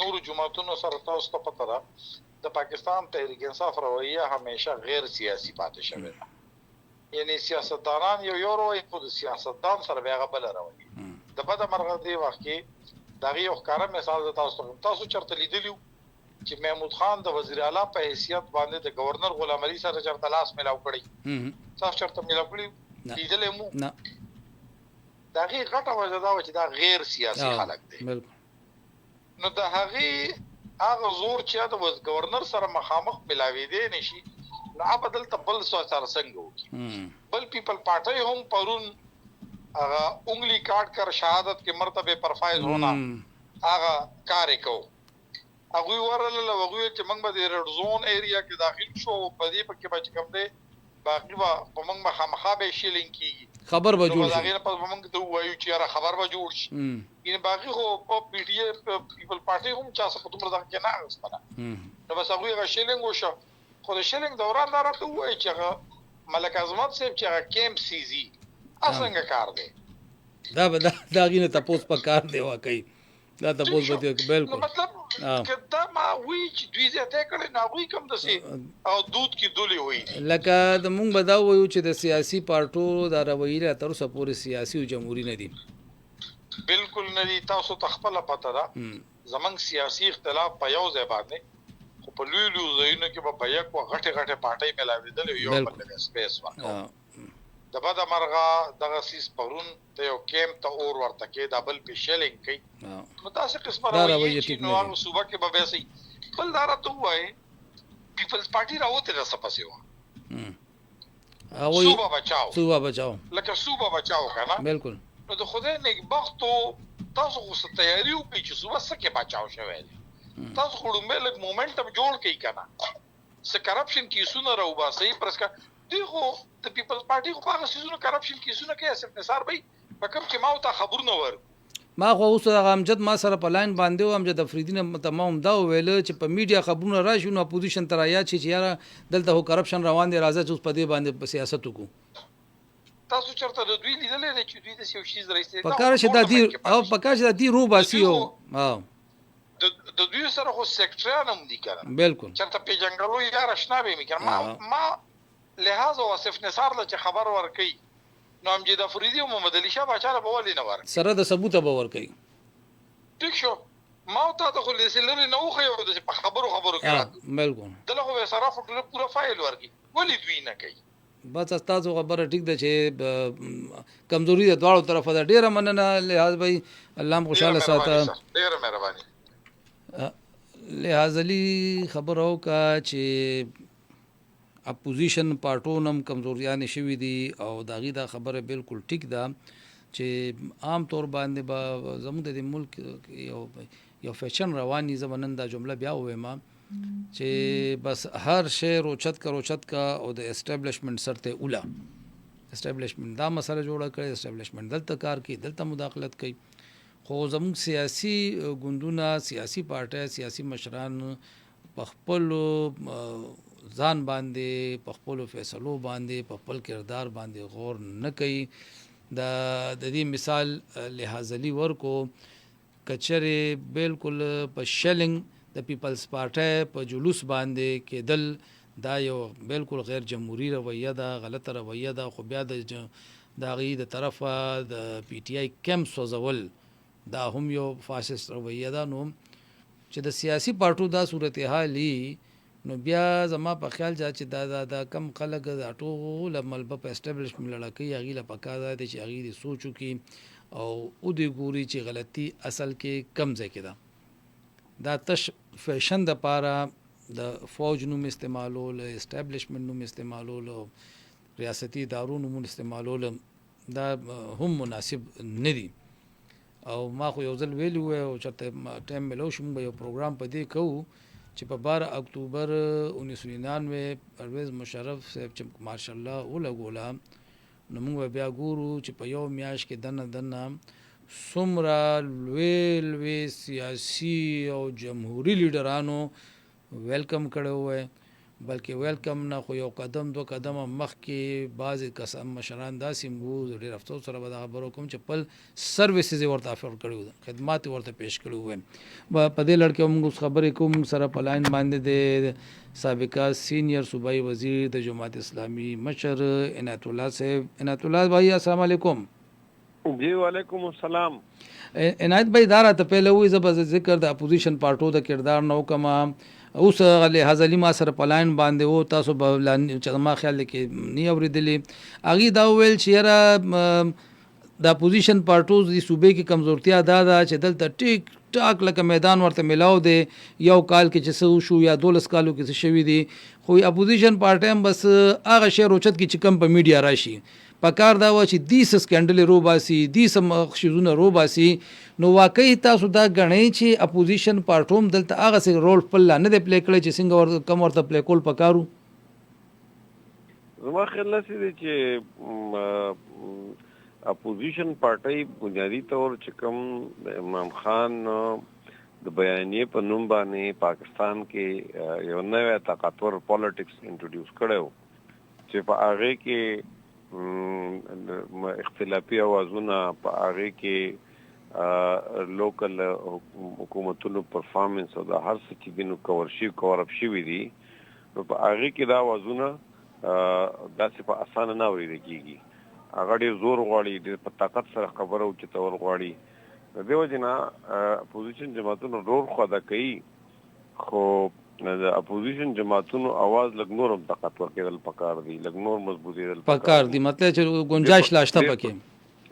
نور جماعتونو سره تاسو ته پته ده د پاکستان تحریک انصاف رویه همیشه غیر سیاسي پاتې شوې ده. یعنی سیاستدانان یو رویه خو د سیاستدان سره بیا بل رویه د بده مرغه دی وخت کې دغه یو ښکاره مثال د تاسو چرته لیدلیو چې محمود خان د وزیر اعلی په حیثیت باندې د گورنر غلام علي سره چرته لاس ملاو کړی تاسو چرته ملاو کړی لیدلې مو نه دغه غټه وجه دا چې دا غیر سیاسي خلک دي. نو د هغه زور چې د گورنر سره مخامخ ملاوي دي نشي نو بدل تبل سره څنګه وکي بل پیپل پارټي هم پرون هغه انګلی کاټ کر شهادت کې مرتبه پر فائز ہونا هغه کار کو هغه ورل هغه چې موږ به د ریډ زون ایریا کې داخل شو په دې پکې بچ کوم دي باقي به موږ مخامخ به شیلینګ کیږي خبر به جوړ شي هغه په موږ ته وایو چې را خبر به جوړ شي ان باقي خو په پی ټی ای پیپل پارټي هم چا څه په تمره ده کې نه غوښتنه نو بس هغه شیلینګ وشو خو د شیلینګ دوران دا راته وایي چې ملک عظمت صاحب چې کیمپ سیزي اسنګ کار دی دا غینه تاسو په کار دی واقعي دا تاسو به بالکل مطلب کدا ما وی چې دوی زیاته کړي نه وی کوم دسي او دود کی دولی وی لکه د مونږ بداو ویو چې د سیاسي پارټو دا رویه تر اوسه پورې سیاسي او جمهوریت نه دي بالکل نه دي تاسو تخپل پته ده زمنګ سیاسي اختلاف په یو ځای باندې خو په لوی ځایونو کې به بیک او غټه پارټي ملاویدل یو بل سپیس ورکو د بد مرغه دغه سیس پرون ته یو کیمپ ته اور ورته کې دبل په شیلینګ کوي نو تاسو قسمه راوي چې نو هغه صوبه کې به وسی بل دارته وای پیپلز پارټي راوته د سپاسه و صوبه بچاو لکه صوبه بچاو کنه بالکل نو د خدای نیک بختو تاسو خو تیاری وکړئ چې صوبه سکه بچاو شوی تاسو خو ملک مومنټم جوړ کړئ کنه س کرپشن کیسونه راو باسي پرسکا دیغه د پیپلز پارټي خو هغه سيزونه کرپشن کیسونه کوي اسف نثار بھائی پکم کې ما ته خبر نه ور ما خو اوس امجد ما سره په لاین باندې او امجد افریدی نه تمام دا ویل چې په میډیا خبرونه راشي نو اپوزیشن تر یا چې یاره دلته هو کرپشن روان دي راځي چې په دې باندې په سیاست وکړو تاسو چرته د دوی لیدلې چې دوی د یو شی رئیس پکاره چې د دې او پکاره چې د دې رو باسیو د دوی سره خو سیکټریان هم دي کړه بالکل چرته په جنگلو یا رښنا به میکړه ما لہذا وصف نثار له خبر ورکي نو امجد افریدی او محمد علي شاه بچاله په ولې نه ورک سره د ثبوت به ورکي ټیک شو ما ته د خو لسلري نه خو یو د خبرو کړه بالکل دغه به صرف پورا فایل ورکي ولې دوی نه کوي بس تاسو خبره ټیک ده چې کمزوري د دواړو طرفه ده ډیره مننه لحاظ بھائی الله خوشاله ساته ډیره مهرباني لحاظ علي خبرو کا چې اپوزیشن پارټونم کمزوریان شوي دي او داغي دا خبره بالکل ټیک ده چې عام طور باندې به زموږ د ملک یو فیشن رواني زمنن دا جمله بیا وایم چې بس هر شی روچت کا او د اسټابلیشمنت سرته اوله اسټابلیشمنت دا مسله جوړه کړي اسټابلیشمنت دلته کار کوي دلته مداخلت کوي خو زموږ سیاسي ګوندونه سیاسي پارټي سیاسي مشران په خپل ځان باندې په خپل فیصلو باندې په خپل کردار باندې غور نه کوي د دې مثال لحاظ علي ورکو کچره بالکل په شیلینګ د پیپلز پارټي په جلوس باندې کېدل دا یو بالکل غیر جمهوریت رویه ده غلطه رویه ده خو بیا د غي د طرفه د پی ټی آی کم سوزول دا هم یو فاشست رویه ده نو چې د سیاسي پارټو دا صورتحالي نو بیا زما په خیال چې دا کم خلک د ټول ملبه په اسټابلیشمنت لړکې هغه له پکا ده چې هغه دي سوچو کې او دې ګوري چې غلطي اصل کې کم ځای کې ده دا تش فیشن د پاره د فوج نوم استعمالول اسټابلیشمنت نوم استعمالول ریاستي ادارو نوم استعمالول دا هم مناسب نه دي او ما خو یو ځل ویلی و او چېرته ټایم میلو شو موږ به یو پروګرام په دې کوو چې په 12 اکتوبر 1999 پرویز مشرف صاحب چې ماشاءالله ولګوله نو موږ بیا ګورو چې په یو میاشت کې دنه څومره لوی سیاسي او جمهوري لیډرانو ویلکم کړی وی بلکې ویلکم نه خو یو قدم دو قدم مخکې بعضې کسان مشران داسې وو ډېر افسوس سره به دا خبره کوم چې خپل سروسز یې ورته افر کړي وو خدمات یې ورته پیش کړي وو په دې لړ کې موږ اوس خبرې کوو موږ سره په لاین باندې د سابقه سینئر صوبایي وزیر د جماعت اسلامي مشر عنایت الله صاحب عنایت الله بھائی السلام علیکم جی وعلیکم السلام عنایت بھائی دا راته پهله وایي زه به ذکر د اپوزیشن پارټو د کردار نه وکړم اوس لحاظ علي ما سره په لاین باندې و تاسو به چې ما خیال دی کې نه اورېدلې هغې دا وویل چې یاره د اپوزیشن پارټو د صوبې کې کمزورتیا دا ده چې دلته ټیک ټاک لکه میدان ورته میلاو دی یو کال کې چې څه وشو یا 12 کالو کې څه شوي دي خو اپوزیشن پارټي هم بس هغه شی روچت کې چې کم په میډیا راشي پکار دا و چې دیس سکینډل رو باسي دیس شیزونه رو باسي نو واقعي تاسو دا غنئ چې اپوزیشن پارټوم دلته هغه سي رول خپل نه دی پلی کړی چې څنګه کم ورته پلی کول پکارو زما خیال دی چې اپوزیشن پارټي بنیادی طور چې کوم امام خان د بیانیې په نوم باندې پاکستان کې یو نوې طاقتور پالیټکس انټروډیوس کړو چې په هغه کې اختلافي اوازونه په هغه کې لوکل حکومتونو پرفارمنس او د هر څه چې دینو کور اپ شوي دي نو په هغه کې دا اوازونه داسې په اسانه نه اورېدل کېږي هغه ډېر زور غواړي ډېر په طاقت سره خبره اوچتول غواړي د دې وجې نه اپوزیشن جماعتونو رول خو ادا کوي خو د اپوزیشن جماعتونو आवाज لږ نور هم طاقت ورکېدل پکار دي لږ نور مضبوطېدل پکار دي مطلب چې گنجائش لاشته پکې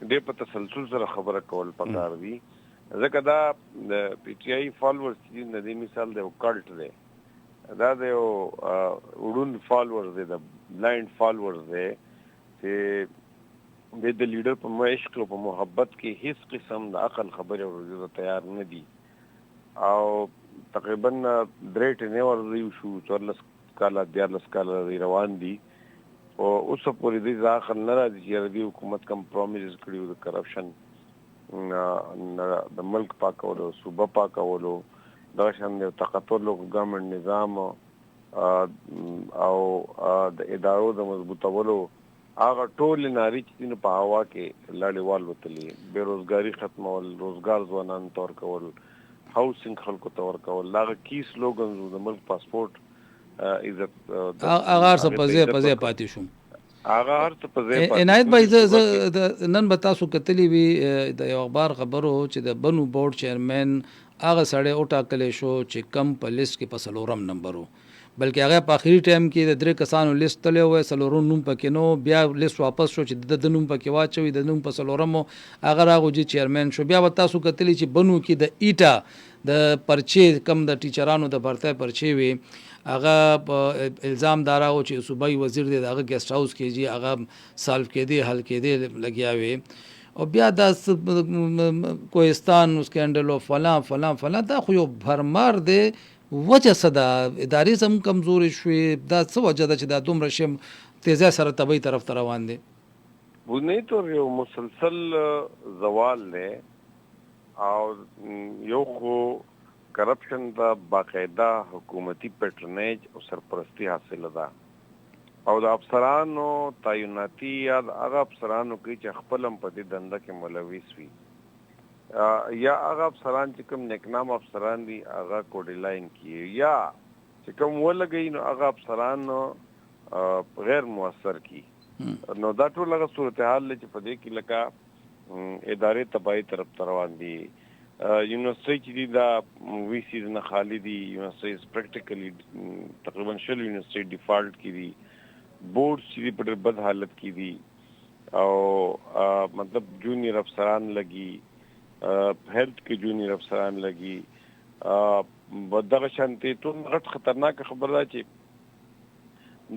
ډېر په تسلسل سره خبره کول پکار دي ځکه دا د پی ټی آی فالوورز چې د دې مثال دی کلټ دی دا د وډون فالوورز دی د بلایند فالوورز دی چې د لیډر په عشق او په محبت کې هیڅ قسم د عقل خبره ورته تیار نه دي او تقریبا 3 ورځې شو 14 کاله 14 کاله روان دي او اوس پورې د ځاخل نه راځي چې د حکومت کم پرومیسز کړیو د کرپشن د ملک پاکولو صوبه پاکولو دا شان د تقاطع ګورنمنت نظام او د ادارو د مضبوطولو هغه ټول ناری چې په هوا کې لاړېوال وتلې بیروزګاری ختمول روزګار ځوانان تور کول هاوسینګ خلکو ته ورکول هغه کی سلوګنز د ملک پاسپورت عزت هغه څه پځه پاتې شو هغه هر څه پځه عنایت بھائی نن به تاسو کتلی وی د یو اخبار خبرو چې د بنو بورډ چیرمن هغه سړی او ټاکلی شو چې کم په لیست کې په 4 نمبر بلکې هغه په اخري ټایم کې د 3 کسانو لیست تللی وی 4 نوم پکې نو بیا لیست واپس شو چې د نوم پکې واچوي د نوم په 4مو هغه راغوجي چیرمن شو بیا به تاسو کتلی چې بنو کې د ایټا د پرچې کم د ټیچرانو د برتای پرچې وي هغه الزام دارا او چې صوبایي وزیر دی هغه ګیسټ هاوس کې جی هغه سالف کې دی حل کې دی لګیا وي او بیا د کوهستان سکینډل او فلان دا خو یو بھرمار دی وجه صدا اداري زم کمزوري شوي دا څه وجه ده چې دا دومره شم تیزه سره طبي طرف ته روان دي بنیادی طور یو مسلسل زوال دی او یو خو کرپشن دا باقاعده حکومتي پیټرنیج او سرپرستی حاصله ده او د افسرانو تعیناتی یا هغه افسرانو کې چې خپل هم په دې دنده کې ملوث وي یا هغه افسران چې کوم نیکنام افسران دي هغه کوډ لاین کې یا چې کوم ولګي نو هغه افسران غیر موثر کی نو دا ټول هغه صورتحال چې په دې کې لکه ادارې تباہی طرف روان دي یونیورسيټي چې دي دا وی سیز نه خالی دي یونیورسيټي پریکټیکلی تقریبا شل یونیورسيټي ډیفالټ کی دي بورډ چې په ډېر بد حالت کې دي او مطلب جونیئر افسران لګي هیلث کې جونیئر افسران لګي بدغه شانتي ټول غټ خطرناک خبره ده چې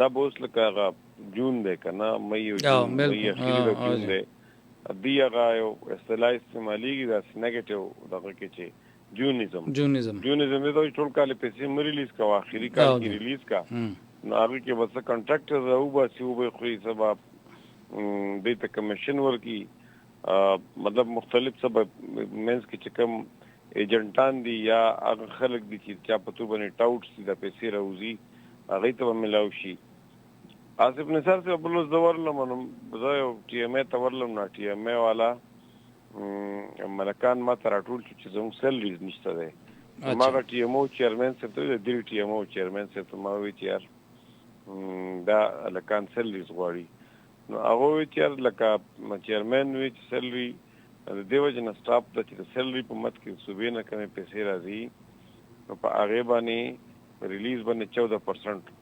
دا بوس لکه جون دی کنه مې او جون دی دی هغه یو اصطلاح استعمالیږي دا نیگیټیو دغه کې چې جونیزم دی دوی ټول کال پیسې مې ریلیز کا اخري کال کې ریلیز کا نو هغه کې بس کنټراکټر او بس یو به خو سبب دې ته کمیشن ورکی مطلب مختلف سبب مینس کې چې کوم ایجنټان دي یا هغه خلک دي چې چا په تو باندې ټاوټ سي د پیسې راوځي هغه ته ملاو شي آصف نثار سے بلوز دورلم زه یو ټي ایم ای ته ورلم نه ټي ایم ای والا ملکان ما ته راټول شو چې زموږ سیلریز نشته دی ما هغه ټي ایم او چیرمن صاحب ته د ټي ایم او چیرمن صاحب ته ما وی چې یار دا لکان سیلریز غواړي نو هغه وی چې یار لکه چیرمن وی چې سیلری د دیو جن سټاپ د چې سیلری په مت کې صوبې نه کمې پیسې راځي نو په هغه باندې ریلیز باندې 14%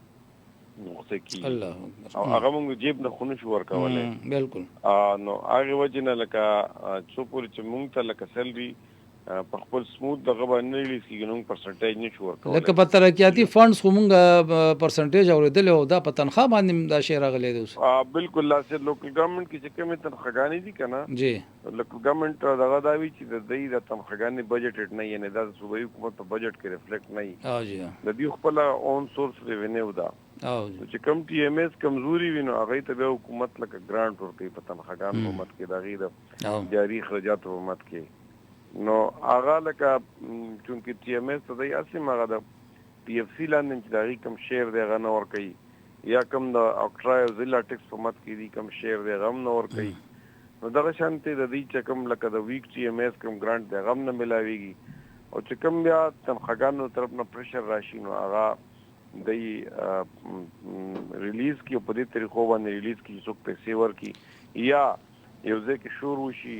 نقطه کی الله او هغه موږ جیب نه خونه شو ورکولای بالکل نو هغه وجنه لکه څو پورې چې موږ ته لکه سیلری په خپل سموث دغه باندې ریلیز کیږي نو پرسنټیج نشو ورکولای لکه په ترقیاتي فندز خو موږ پرسنټیج اوریدل او دا په تنخواه باندې دا شی راغلی دی اوس بالکل لاسه لوکل ګورنمنت کې چې کومه تنخواګانی دي کنه جی لوکل ګورنمنت دغه دا وی چې د دې د تنخواګانی بجټ نه یعنی د صوبایي حکومت په بجټ کې ریفلیکټ نه جی د دې خپل اون سورس ریونیو دا چې کم ټي ایم ایس کمزوري وینو هغه ته به حکومت لکه ګرانټ ورکړي په تنخواګان حکومت کې دا غي د جاری خرجات حکومت کې نو هغه لکه چونکی ټي ایم ایس ته یاسي مغه د پی اف سی لاندې چې دا کم شیر دی غنه ور کوي یا کم د اکټرا ضلع ټیکس په مت کې دی کم شیر دی غم نه ور کوي نو دغه شانتي د دې چې کم لکه د ویک ټي ایم ایس کم ګرانټ دی غم نه ملاويږي او چې کم بیا تنخواګانو طرف نه پریشر راشي نو هغه د ریلیز کې په دې طریقو باندې ریلیز کې څوک پیسې ورکي یا یو ځکه شروع شي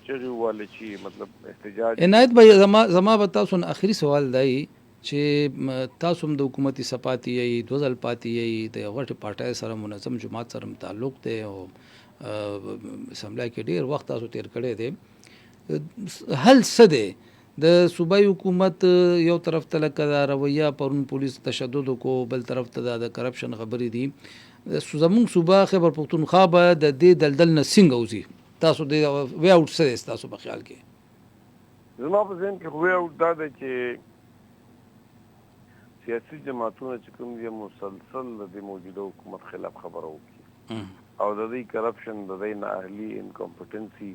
چې واله چې مطلب احتجاج عنایت بھائی زما به تاسو اخري سوال دی چې تاسو د حکومتي صفاتی یې دوزل پاتې یې د غټ پټای سره منظم جماعت سره تعلق دی او اسمبلی کې ډیر وخت تاسو تیر کړی دی هل څه دی د صوبایي حکومت یو طرف ته لکه دا رویه پرون پولیس تشدد کو بل طرف ته د کرپشن خبرې دي زموږ صوبه خیبر پختونخوا به د دې دلدل نه څنګه وځي تاسو د وی اوټ څه تاسو په خیال کې زما په ذهن کې وی اوټ دا دی چې سیاسي جماعتونه چې کوم دي مسلسل د موجوده حکومت خلاف خبرو کوي او د دې کرپشن د دې نااهلي انکمپټنسي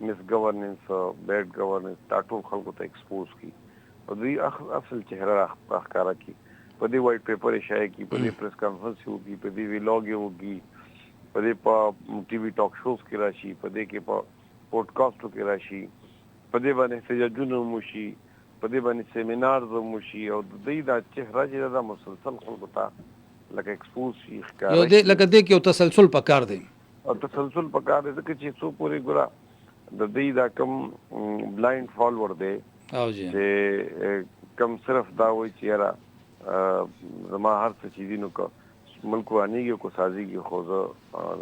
مس گورننس بیڈ گورننس دا ټول خلکو ته ایکسپوز کی او دې اصل چهره ښکارا کی په دې وایټ پیپر شایع کی په دې پریس کانفرنس وکي په دې ویلاګ وکي په دې په ټي وي ټاک شوز کې راشي په دې کې په پودکاسټو کې راشي په دې باندې سجاجونه موشي په دې باندې سیمینارز موشي او د دې د چهره چې دا مسلسل خلکو ته لکه ایکسپوز شي ښکارا یو دې لکه دې کې یو تسلسل پکار دی او تسلسل پکار دی چې څو پورې ګره د دې دا کم بلایند فالوور دی او جی چې کم صرف دا وایي چې یاره زما هر څه چې دینو کو ملک وانیږي کو سازيږي خو زه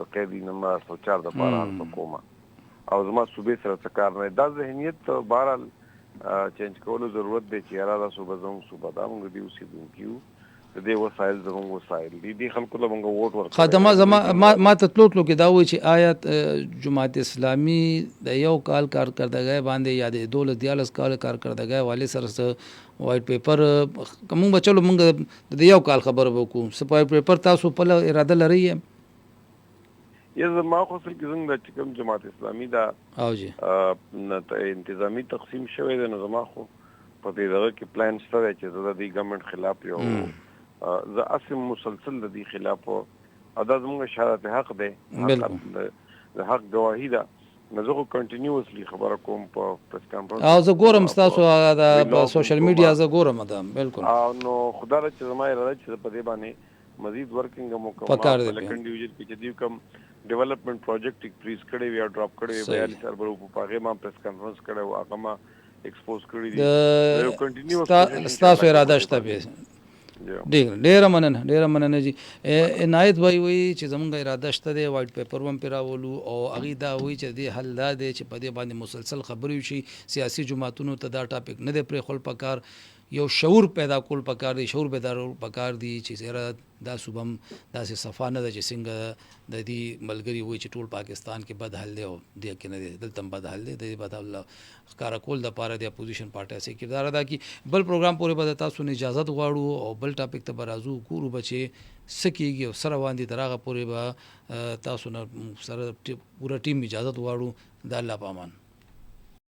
د قیدی نمبر 104 د پاره په کومه او زما صوبې سره څه کار نه دا ذهنیت بهرحال چینج کولو ضرورت دی چې یاره دا صوبه زموږ صوبه دا موږ دی اوسېدونکو د دې وسایل زموږ وسایل دي خلکو له موږ ووټ ورکړو خدمه زما ما ته تلو کې دا وایي چې آیت جماعت اسلامي د یو کال کارکردګۍ باندې یا د 12 کال کارکردګۍ والے سره وایټ پیپر کوم بچلو موږ د یو کال خبر وکړو سپای پیپر تاسو په اراده لري یزه ما خو سل کې څنګه چې کوم جماعت اسلامي دا او جی انتظامی تقسیم شوی دی نو زما خو په دې دغه کې پلان شته چې زه د ګورنمنت خلاف یو زه اسم مسلسل د دې خلاف او دا زموږ شهادت حق دی د حق گواهی ده نو زه کنټینیوسلی خبره کوم په پریس کانفرنس او زه ګورم تاسو د سوشل میډیا زه ګورم دا بالکل او نو خدای چې زما اراده چې په دې باندې مزید ورکینګ مو کوم لکه ډیویژن کې چې دیو کم ډیولپمنٹ پروجیکټ فریز کړي وی او ډراپ کړي وی یا سربر په پاغه ما پریس کانفرنس کړي او هغه ما ایکسپوز کړی دی یو کنټینیوس تاسو اراده شته به ډیر مننه جی عنایت بھائی وی چې زمونږ اراده شته دی وایټ پیپر هم پیراولو او اغه دا وی چې دی حل دا دی چې په دې باندې مسلسل خبرې شي سیاسي جماعتونو ته دا ټاپک نه دی پرې خپل پکار یو شعور پیدا کول پکار دی، شعور پیدا پکار دی چې سره دا صوبم داسې صفا نه ده چې څنګه د دې ملګري وایي چې ټول پاکستان کې بد حل دی او دې کې نه دی، دلته هم بد حل دی. د دې بد حل ښکاره کول دپاره د اپوزیشن پارټۍ هسې کردار ادا کړي. بل پروګرام پورې به د تاسو نه اجازت غواړو او بل ټاپک ته به راځو، ګورو به چې څه کېږي او سره روان دي. تر هغه پورې به تاسو نه سره پوره ټیم اجازت غواړو. د الله په امان.